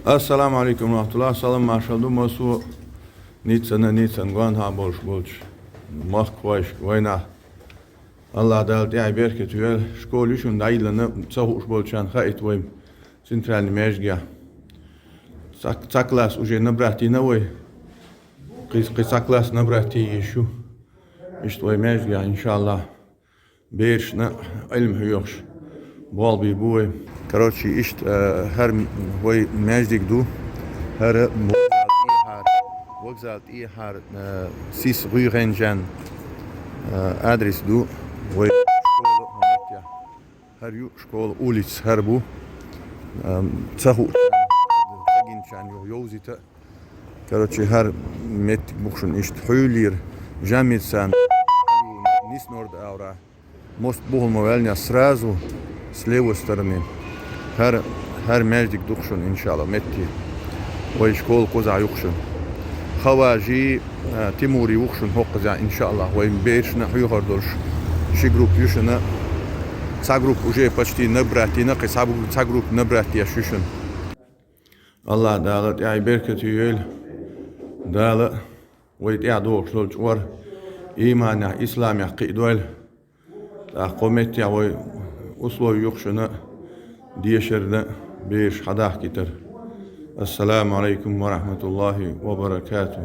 Assalamu alaikum rahmatullah. Salam marshal mosu Nitsan Guanha bolş. Moskva vayna. Allah dal ya bereket vel şkol üçün dayılını sahuş bolçan khait vay centralni mejga. Saklas уже набрати новой. Saklas набрати еще. İşte vay mejga inşallah. Бершна ilm hüyoş. Bol bir bu. Короче, işte her vay mejdik du. Her vokzalt i har sis rürenjan adres du. Vay şkola hametya. Her yu şkola ulic her bu. Sahu. Tagin yozita. Короче, her mettik bukşun işte hülir. Jamitsan. Nis nord avra. Мост Богомоления сразу с левой стороны. Her mecdik dukşun inşallah metti. Ve şkol koza yukşun. Havaji Timuri yukşun hokza inşallah. Ve beşne huyhar durş. Şi grup yuşuna. Sa grup уже почти набрати, на sa grup набрати yaşuşun. Allah dağıt ya bereket yül. Dağıt ve ya doğuşul var. İmana İslam ya qidwel. Qomet ya ve условия yok şuna diyeşerne beş hadah gider. Esselamu aleyküm ve rahmetullahi ve berekatuhu.